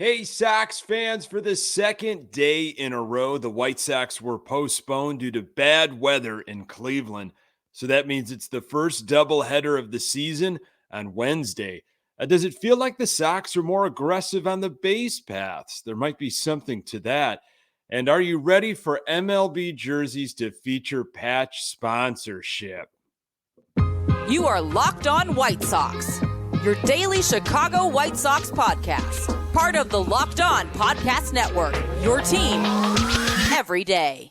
Hey, Sox fans, for the second day in a row, the White Sox were postponed due to bad weather in Cleveland. So that means it's the first doubleheader of the season on Wednesday. Does it feel like the Sox are more aggressive on the base paths? There might be something to that. And are you ready for MLB jerseys to feature patch sponsorship? You are Locked On White Sox, your daily Chicago White Sox podcast. Part of the Locked On Podcast Network, your team every day.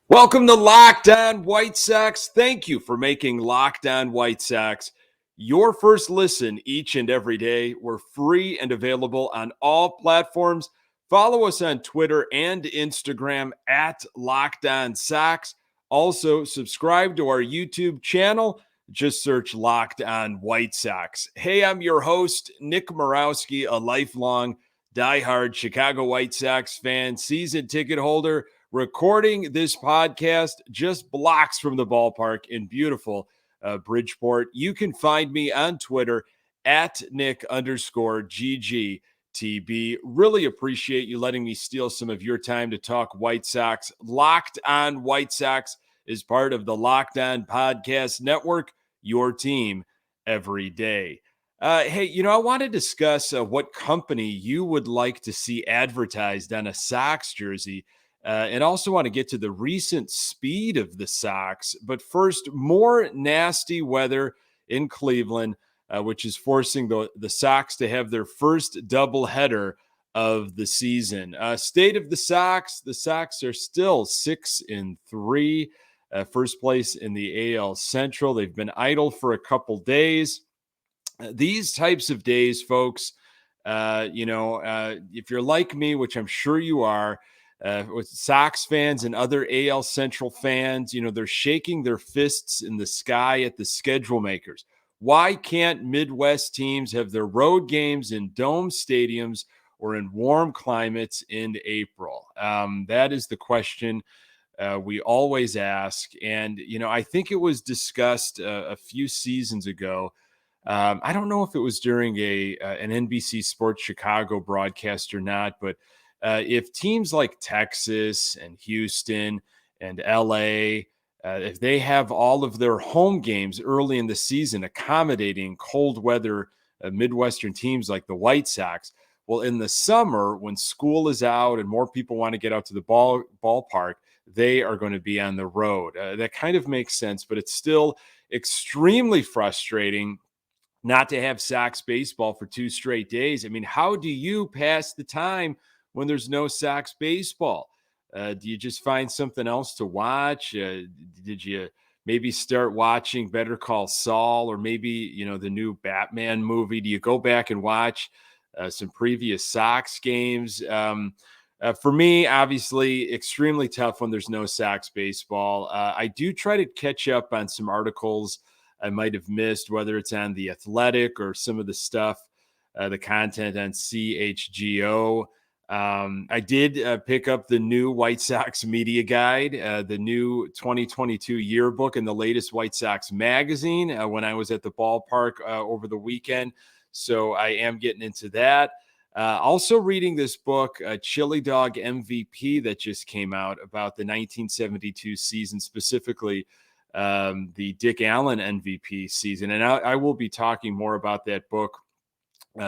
Welcome to Locked On White Sox. Thank you for making Locked On White Sox your first listen each and every day. We're free and available on all platforms. Follow us on Twitter and Instagram at Locked On Sox. Also, subscribe to our YouTube channel. Just search Locked On White Sox. Hey, I'm your host, Nick Morawski, a lifelong diehard Chicago White Sox fan, season ticket holder, recording this podcast just blocks from the ballpark in beautiful Bridgeport. You can find me on Twitter at Nick_GGTB. Really appreciate you letting me steal some of your time to talk White Sox. Locked On White Sox is part of the Locked On Podcast Network, your team every day. Hey, I want to discuss what company you would like to see advertised on a Sox jersey. And also want to get to the recent speed of the Sox. But first, more nasty weather in Cleveland, which is forcing the Sox to have their first doubleheader of the season. State of the Sox are still 6-3, first place in the AL Central. They've been idle for a couple days. These types of days, folks, if you're like me, which I'm sure you are, with Sox fans and other AL Central fans, they're shaking their fists in the sky at the schedule makers. Why can't Midwest teams have their road games in dome stadiums or in warm climates in April? That is the question we always ask. And, I think it was discussed a few seasons ago. I don't know if it was during an NBC Sports Chicago broadcast or not, but if teams like Texas and Houston and LA, if they have all of their home games early in the season accommodating cold weather Midwestern teams like the White Sox, well, in the summer when school is out and more people want to get out to the ballpark, they are going to be on the road. That kind of makes sense, but it's still extremely frustrating not to have Sox baseball for 2 straight days. I mean, how do you pass the time when there's no Sox baseball? Do you just find something else to watch? Did you maybe start watching Better Call Saul or maybe, the new Batman movie? Do you go back and watch some previous Sox games? For me, obviously, extremely tough when there's no Sox baseball. I do try to catch up on some articles I might have missed, whether it's on The Athletic or some of the stuff, the content on CHGO. I did pick up the new White Sox media guide, the new 2022 yearbook, and the latest White Sox magazine when I was at the ballpark over the weekend. So I am getting into that. Also reading this book, Chili Dog MVP, that just came out about the 1972 season, specifically the Dick Allen MVP season. And I will be talking more about that book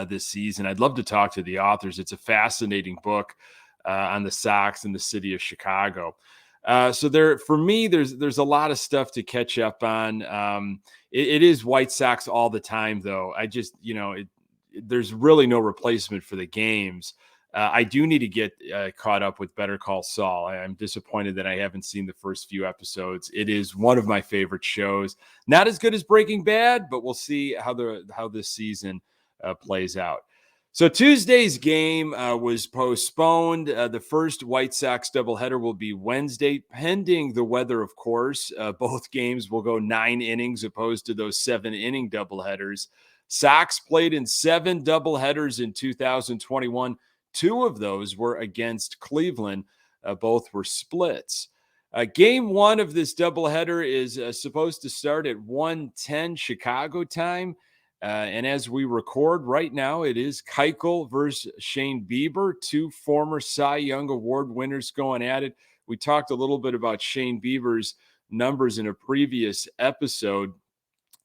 this season. I'd love to talk to the authors. It's a fascinating book on the Sox in the city of Chicago. So for me, there's a lot of stuff to catch up on. It is White Sox all the time, though. I just, there's really no replacement for the games. I do need to get caught up with Better Call Saul. I'm disappointed that I haven't seen the first few episodes. It is one of my favorite shows. Not as good as Breaking Bad, but we'll see how this season plays out. So Tuesday's game was postponed. The first White Sox doubleheader will be Wednesday, pending the weather, of course. Both games will go 9 innings opposed to those 7-inning doubleheaders. Sox played in 7 doubleheaders in 2021. 2 of those were against Cleveland. Both were splits. Game one of this doubleheader is supposed to start at 1:10 Chicago time. And as we record right now, it is Keuchel versus Shane Bieber, two former Cy Young Award winners going at it. We talked a little bit about Shane Bieber's numbers in a previous episode.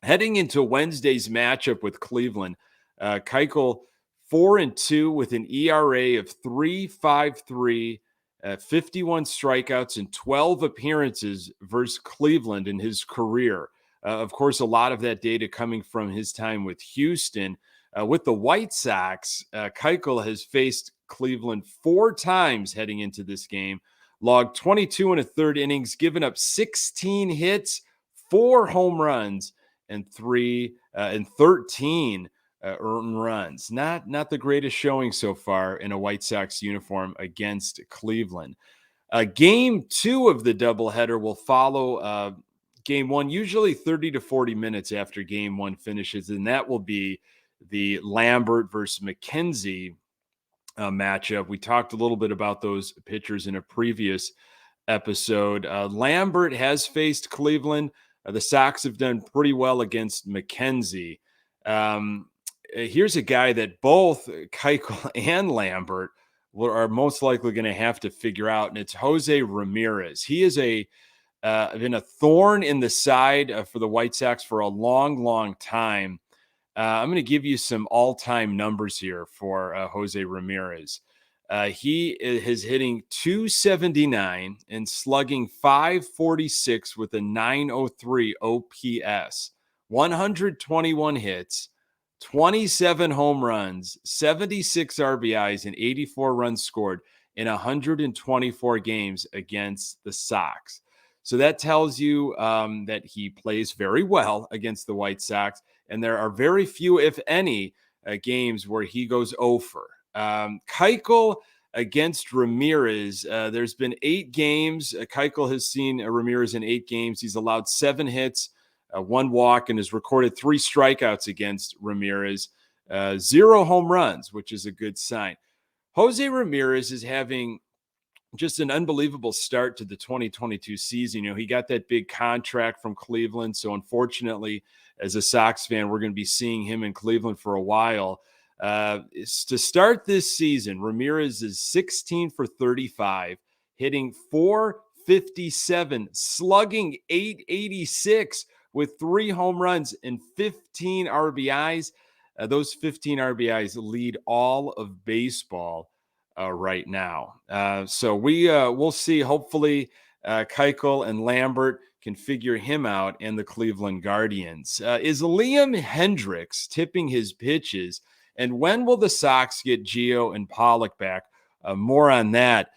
Heading into Wednesday's matchup with Cleveland, Keuchel 4-2 with an ERA of 3.53, 51 strikeouts and 12 appearances versus Cleveland in his career. Of course, a lot of that data coming from his time with Houston. With the White Sox, Keuchel has faced Cleveland 4 times heading into this game, logged 22 and a third innings, given up 16 hits, 4 home runs, and 13 earned runs. Not the greatest showing so far in a White Sox uniform against Cleveland. Game 2 of the doubleheader will follow game 1, usually 30 to 40 minutes after game 1 finishes, and that will be the Lambert versus McKenzie matchup. We talked a little bit about those pitchers in a previous episode. Lambert has faced Cleveland. The Sox have done pretty well against McKenzie. Here's a guy that both Keuchel and Lambert are most likely going to have to figure out, and it's Jose Ramirez. He is been a thorn in the side for the White Sox for a long, long time. I'm going to give you some all-time numbers here for Jose Ramirez. He is hitting 279 and slugging 546 with a 903 OPS, 121 hits, 27 home runs, 76 RBIs, and 84 runs scored in 124 games against the Sox. So that tells you that he plays very well against the White Sox, and there are very few, if any, games where he goes over. Keuchel against Ramirez, there's been 8 games. Keuchel has seen Ramirez in 8 games. He's allowed 7 hits, 1 walk, and has recorded 3 strikeouts against Ramirez, 0 home runs, which is a good sign. Jose Ramirez is having just an unbelievable start to the 2022 season. You know, he got that big contract from Cleveland. So unfortunately, as a Sox fan, we're going to be seeing him in Cleveland for a while. To start this season, Ramirez is 16 for 35, hitting .457, slugging .886 with 3 home runs and 15 RBIs. Those 15 RBIs lead all of baseball right now. So we'll see. Hopefully, Keuchel and Lambert can figure him out, and the Cleveland Guardians. Is Liam Hendriks tipping his pitches? And when will the Sox get Gio and Pollock back? More on that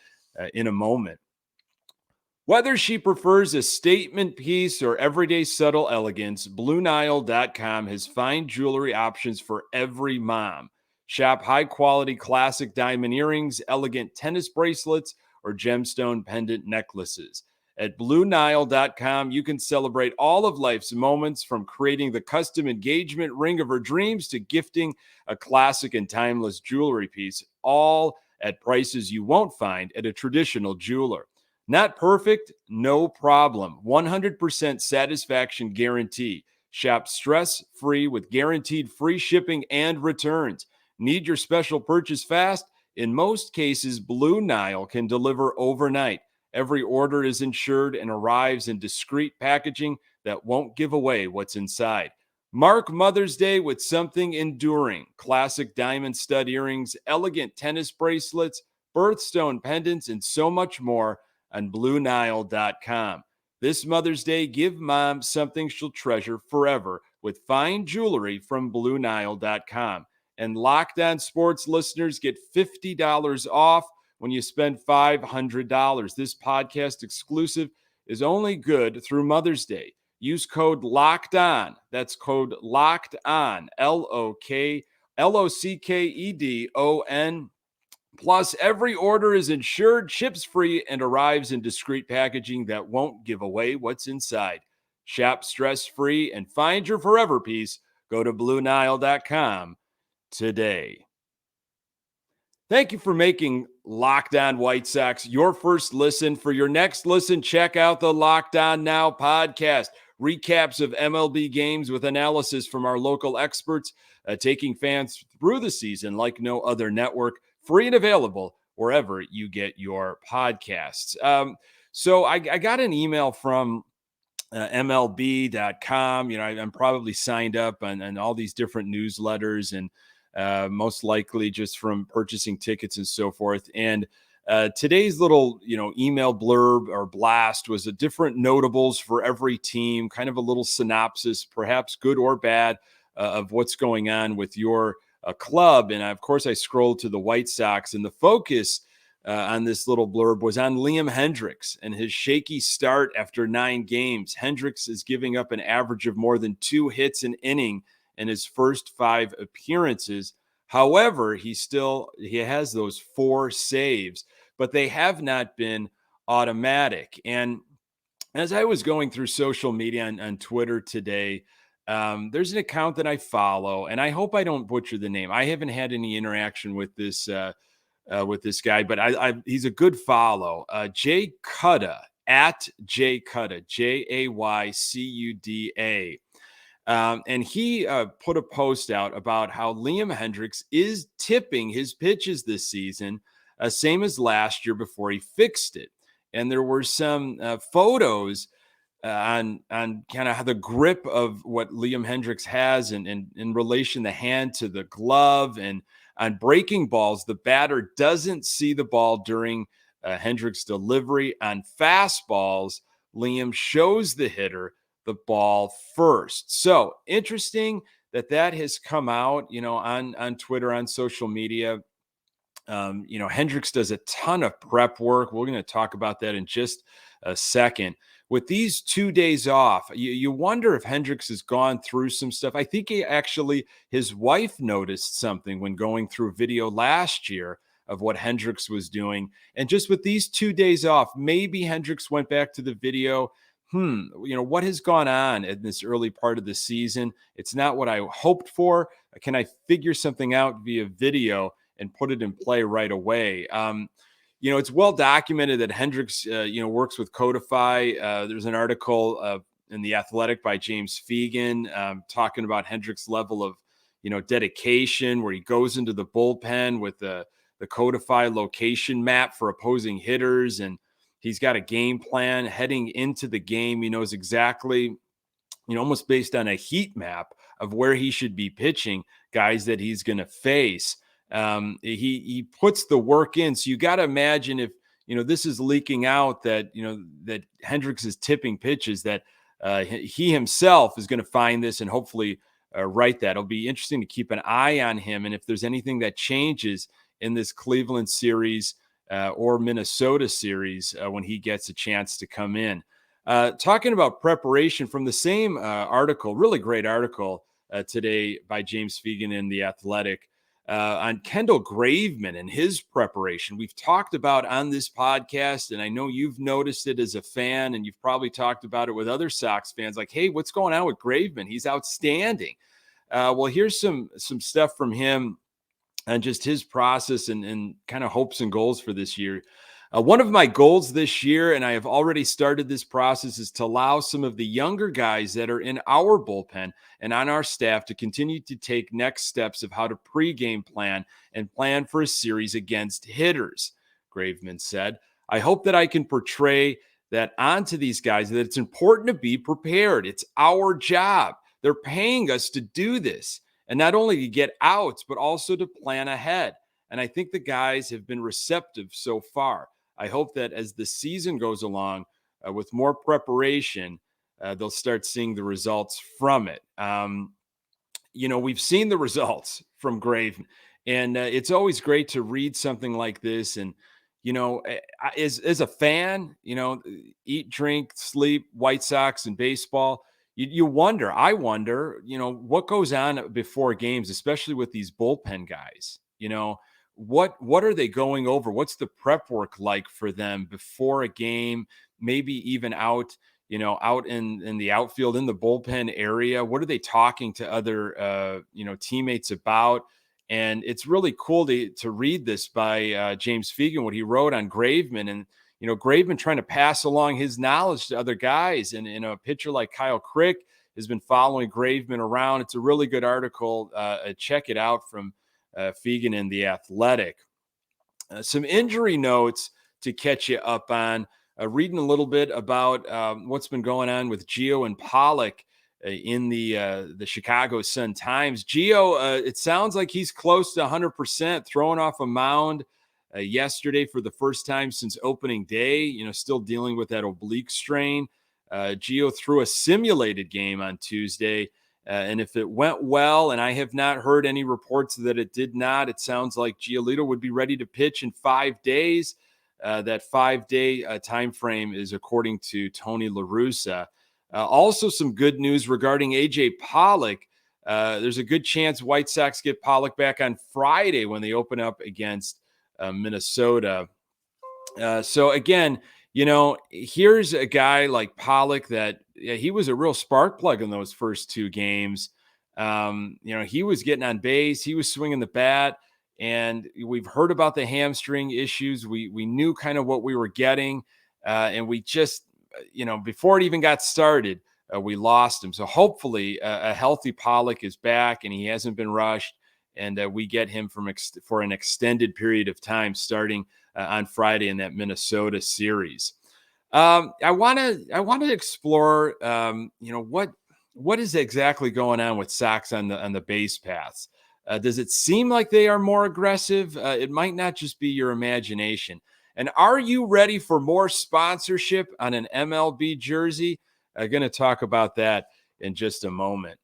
in a moment. Whether she prefers a statement piece or everyday subtle elegance, BlueNile.com has fine jewelry options for every mom. Shop high-quality classic diamond earrings, elegant tennis bracelets, or gemstone pendant necklaces. At BlueNile.com, you can celebrate all of life's moments, from creating the custom engagement ring of her dreams to gifting a classic and timeless jewelry piece, all at prices you won't find at a traditional jeweler. Not perfect? No problem. 100% satisfaction guarantee. Shop stress-free with guaranteed free shipping and returns. Need your special purchase fast? In most cases, Blue Nile can deliver overnight. Every order is insured and arrives in discreet packaging that won't give away what's inside. Mark Mother's Day with something enduring. Classic diamond stud earrings, elegant tennis bracelets, birthstone pendants, and so much more on BlueNile.com. This Mother's Day, give mom something she'll treasure forever with fine jewelry from BlueNile.com. And Locked On Sports listeners get $50 off when you spend $500. This podcast exclusive is only good through Mother's Day. Use code Locked On. That's code Locked On, LOCKEDON. Plus, every order is insured, ships free, and arrives in discreet packaging that won't give away what's inside. Shop stress-free and find your forever piece. Go to BlueNile.com today. Thank you for making Locked On White Sox your first listen. For your next listen, check out the Locked On Now podcast. Recaps of MLB games with analysis from our local experts, taking fans through the season like no other network. Free and available wherever you get your podcasts. So I got an email from MLB.com. I'm probably signed up on all these different newsletters and most likely just from purchasing tickets and so forth. And today's little, email blurb or blast was a different notables for every team, kind of a little synopsis, perhaps good or bad, of what's going on with your club. And of course, I scrolled to the White Sox, and the focus on this little blurb was on Liam Hendriks and his shaky start after 9 games. Hendriks is giving up an average of more than 2 hits an inning in his first 5 appearances. However, he has those 4 saves, but they have not been automatic. And as I was going through social media on Twitter today, there's an account that I follow, and I hope I don't butcher the name. I haven't had any interaction with this guy, but he's a good follow. Jay Cudda, at Jay Cudda, Jaycuda. And he put a post out about how Liam Hendriks is tipping his pitches this season, same as last year before he fixed it. And there were some photos on kind of how the grip of what Liam Hendriks has and in relation the hand to the glove, and on breaking balls, the batter doesn't see the ball during Hendriks' delivery. On fastballs, Liam shows the hitter the ball first. So interesting that has come out, on Twitter, on social media. Hendriks does a ton of prep work. We're going to talk about that in just a second. With these 2 days off, you wonder if Hendriks has gone through some stuff. I think his wife noticed something when going through video last year of what Hendriks was doing. And just with these 2 days off, maybe Hendriks went back to the video. What has gone on in this early part of the season? It's not what I hoped for. Can I figure something out via video and put it in play right away? It's well documented that Hendriks, works with Codify. There's an article in The Athletic by James Fegan talking about Hendriks' level of, dedication, where he goes into the bullpen with the Codify location map for opposing hitters, and he's got a game plan heading into the game. He knows exactly, almost based on a heat map of where he should be pitching guys that he's going to face. He puts the work in. So you got to imagine if, this is leaking out that, that Hendriks is tipping pitches, that he himself is going to find this and hopefully write that. It'll be interesting to keep an eye on him. And if there's anything that changes in this Cleveland series or Minnesota series when he gets a chance to come in. Talking about preparation from the same article, really great article today by James Fegan in The Athletic on Kendall Graveman and his preparation. We've talked about on this podcast, and I know you've noticed it as a fan, and you've probably talked about it with other Sox fans, like, hey, what's going on with Graveman? He's outstanding. Well, here's some stuff from him and just his process and kind of hopes and goals for this year. One of my goals this year, and I have already started this process, is to allow some of the younger guys that are in our bullpen and on our staff to continue to take next steps of how to pregame plan and plan for a series against hitters, Graveman said. I hope that I can portray that onto these guys, that it's important to be prepared. It's our job. They're paying us to do this. And not only to get outs, but also to plan ahead. And I think the guys have been receptive so far. I hope that as the season goes along, with more preparation, they'll start seeing the results from it. We've seen the results from Graveman, and it's always great to read something like this. And, as a fan, eat, drink, sleep, White Sox and baseball. I wonder, what goes on before games, especially with these bullpen guys. What are they going over? What's the prep work like for them before a game, maybe even out in the outfield, in the bullpen area? What are they talking to other, teammates about? And it's really cool to read this by James Fegan, what he wrote on Graveman. And, Graveman trying to pass along his knowledge to other guys. And, a pitcher like Kyle Crick has been following Graveman around. It's a really good article. Check it out from Fegan in The Athletic. Some injury notes to catch you up on. Reading a little bit about what's been going on with Gio and Pollock in the Chicago Sun-Times. Gio, it sounds like he's close to 100%, throwing off a mound yesterday for the first time since opening day, still dealing with that oblique strain. Gio threw a simulated game on Tuesday, and if it went well, and I have not heard any reports that it did not, it sounds like Giolito would be ready to pitch in 5 days. That 5-day time frame is according to Tony La Russa. Also, some good news regarding A.J. Pollock. There's a good chance White Sox get Pollock back on Friday when they open up against Minnesota. So again, here's a guy like Pollock that he was a real spark plug in those first 2 games. He was getting on base, he was swinging the bat, and we've heard about the hamstring issues. We knew kind of what we were getting, and we just, before it even got started, we lost him. So hopefully a healthy Pollock is back and he hasn't been rushed, and we get him for an extended period of time starting on Friday in that Minnesota series. I want to explore, what is exactly going on with Sox on the base paths. Does it seem like they are more aggressive? It might not just be your imagination. And are you ready for more sponsorship on an MLB jersey? I'm going to talk about that in just a moment.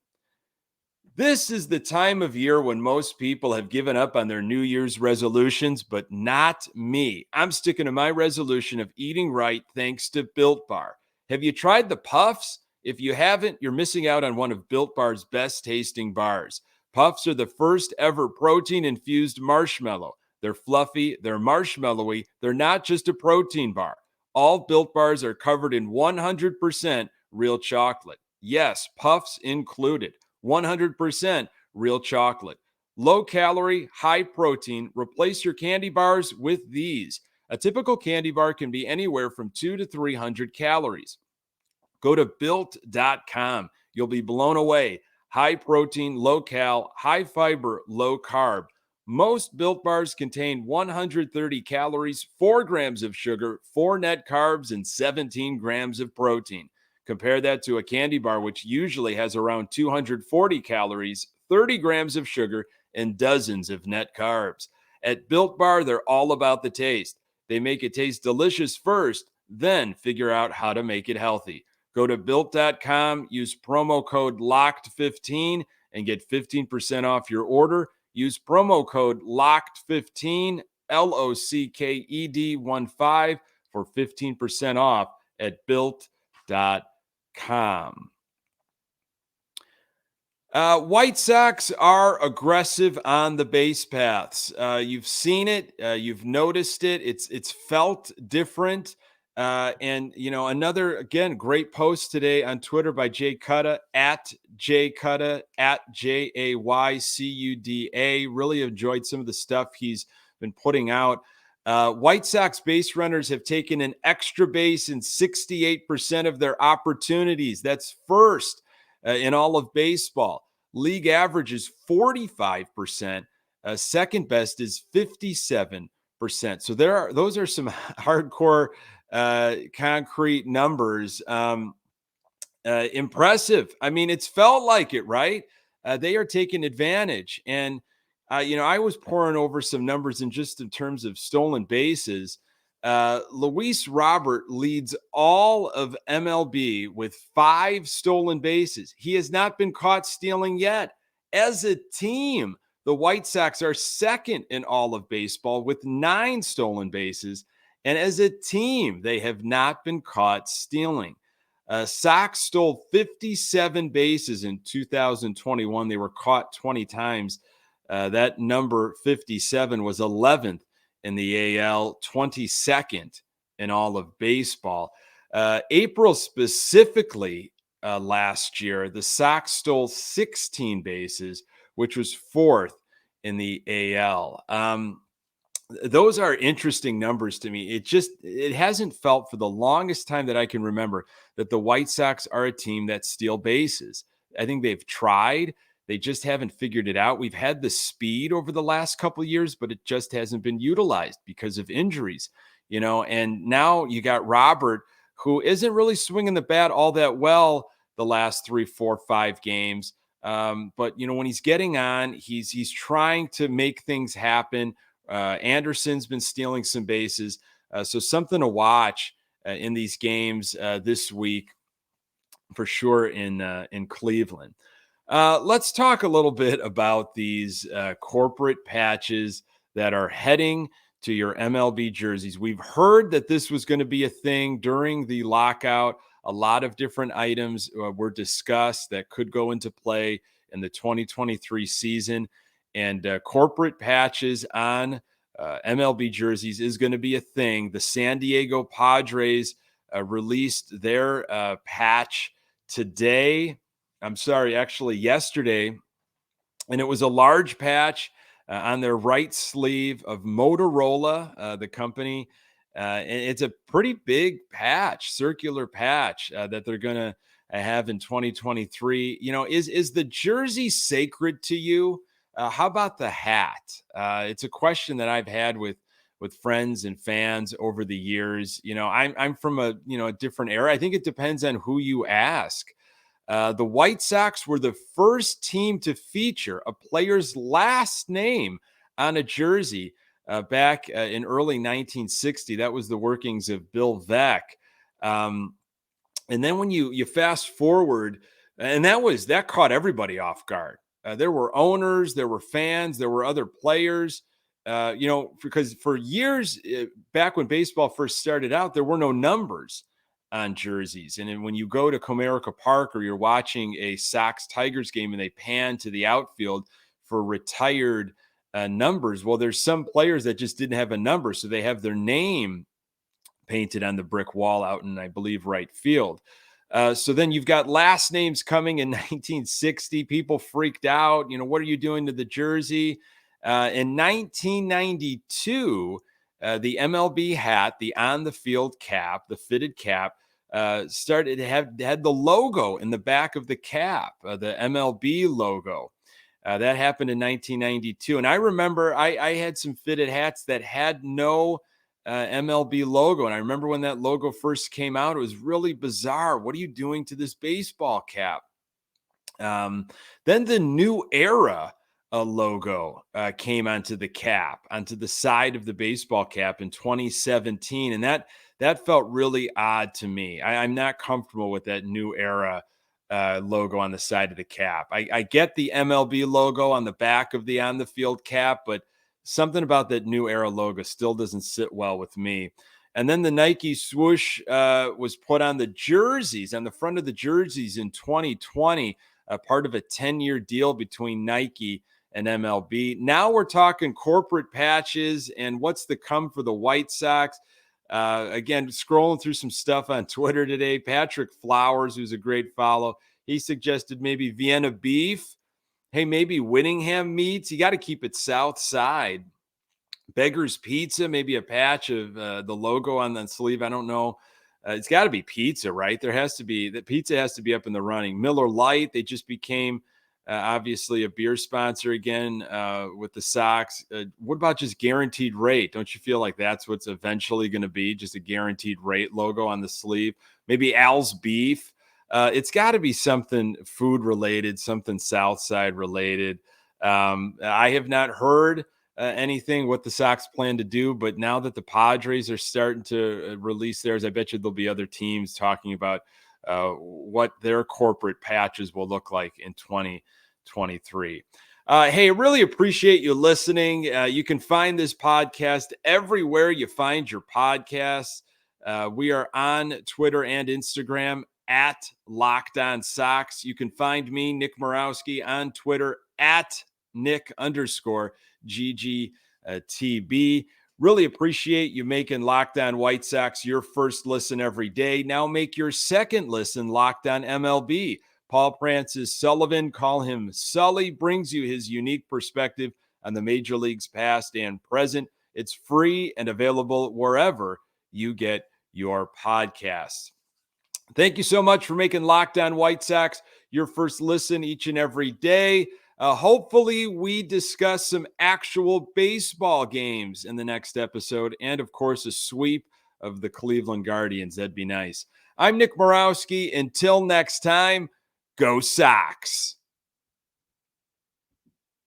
This is the time of year when most people have given up on their New Year's resolutions, but not me. I'm sticking to my resolution of eating right thanks to Built Bar. Have you tried the Puffs? If you haven't, you're missing out on one of Built Bar's best tasting bars. Puffs are the first ever protein-infused marshmallow. They're fluffy, they're marshmallowy, they're not just a protein bar. All Built Bars are covered in 100% real chocolate. Yes, Puffs included. 100% real chocolate. Low calorie, high protein. Replace your candy bars with these. A typical candy bar can be anywhere from 200 to 300 calories. Go to built.com. You'll be blown away. High protein, low cal, high fiber, low carb. Most Built Bars contain 130 calories, 4 grams of sugar, 4 net carbs, and 17 grams of protein. Compare that to a candy bar, which usually has around 240 calories, 30 grams of sugar, and dozens of net carbs. At Built Bar, they're all about the taste. They make it taste delicious first, then figure out how to make it healthy. Go to Built.com, use promo code LOCKED15, and get 15% off your order. Use promo code LOCKED15, LOCKED15, for 15% off at Built.com. White Sox are aggressive on the base paths. You've seen it. You've noticed it. It's felt different. And, another, again, great post today on Twitter by Jay Cutta, at Jay Cutta, at JAYCUDA. Really enjoyed some of the stuff he's been putting out. White Sox base runners have taken an extra base in 68% of their opportunities. That's first in all of baseball. League average is 45%. Second best is 57%. So those are some hardcore concrete numbers. Impressive. I mean, it's felt like it, right? They are taking advantage. And I was pouring over some numbers in terms of stolen bases. Luis Robert leads all of MLB with 5 stolen bases. He has not been caught stealing yet. As a team, the White Sox are second in all of baseball with 9 stolen bases. And as a team, they have not been caught stealing. Sox stole 57 bases in 2021. They were caught 20 times. That number 57 was 11th in the AL, 22nd in all of baseball. April specifically last year, the Sox stole 16 bases, which was 4th in the AL. Those are interesting numbers to me. It hasn't felt for the longest time that I can remember that the White Sox are a team that steal bases. I think they've tried. They just haven't figured it out. We've had the speed over the last couple of years, but it just hasn't been utilized because of injuries, and now you got Robert, who isn't really swinging the bat all that well the last 3, 4, 5 games. But when he's getting on, he's trying to make things happen. Anderson's been stealing some bases. So something to watch in these games this week for sure in Cleveland. Let's talk a little bit about these corporate patches that are heading to your MLB jerseys. We've heard that this was going to be a thing during the lockout. A lot of different items were discussed that could go into play in the 2023 season. And corporate patches on MLB jerseys is going to be a thing. The San Diego Padres released their patch today. I'm sorry, actually yesterday. And it was a large patch on their right sleeve of Motorola, the company. And it's a pretty big patch, circular patch that they're going to have in 2023. Is the jersey sacred to you? How about the hat? It's a question that I've had with friends and fans over the years. I'm from a different era. I think it depends on who you ask. The White Sox were the first team to feature a player's last name on a jersey back in early 1960. That was the workings of Bill Veeck. And then when you fast forward, and that caught everybody off guard. There were owners, there were fans, there were other players, because for years back when baseball first started out, there were no numbers on jerseys. And then when you go to Comerica Park or you're watching a Sox-Tigers game and they pan to the outfield for retired numbers, well, there's some players that just didn't have a number, so they have their name painted on the brick wall out in, I believe, right field. So then you've got last names coming in 1960. People freaked out. What are you doing to the jersey? In 1992, the MLB hat, the on-the-field cap, the fitted cap, started had the logo in the back of the cap, the MLB logo. That happened in 1992. And I remember I had some fitted hats that had no MLB logo. And I remember when that logo first came out, it was really bizarre. What are you doing to this baseball cap? Then the New Era logo came onto the cap, onto the side of the baseball cap in 2017. And that felt really odd to me. I'm not comfortable with that New Era logo on the side of the cap. I get the MLB logo on the back of the on the field cap, but something about that New Era logo still doesn't sit well with me. And then the Nike swoosh was put on the jerseys, on the front of the jerseys in 2020, part of a 10-year deal between Nike and MLB. Now we're talking corporate patches and what's to come for the White Sox. Again, scrolling through some stuff on Twitter today, Patrick Flowers, who's a great follow, he suggested maybe Vienna beef. Hey, maybe Whittingham meats. You got to keep it South Side. Beggar's Pizza, maybe a patch of the logo on the sleeve. I don't know. It's got to be pizza, right? The pizza has to be up in the running. Miller Lite, they just became obviously a beer sponsor again with the Sox. What about just guaranteed rate? Don't you feel like that's what's eventually going to be, just a guaranteed rate logo on the sleeve? Maybe Al's Beef. It's got to be something food related, something South Side related. I have not heard anything what the Sox plan to do, but now that the Padres are starting to release theirs, I bet you there'll be other teams talking about what their corporate patches will look like in 2023. Hey, really appreciate you listening. You can find this podcast everywhere you find your podcasts. We are on Twitter and Instagram at Locked On Sox. You can find me, Nick Morawski, on Twitter at Nick_GGTB. Really appreciate you making Locked On White Sox your first listen every day. Now make your second listen Locked On MLB. Paul Prance's Sullivan, call him Sully, brings you his unique perspective on the major leagues past and present. It's free and available wherever you get your podcasts. Thank you so much for making Locked On White Sox your first listen each and every day. Hopefully, we discuss some actual baseball games in the next episode, and of course, a sweep of the Cleveland Guardians. That'd be nice. I'm Nick Borowski. Until next time, go Sox.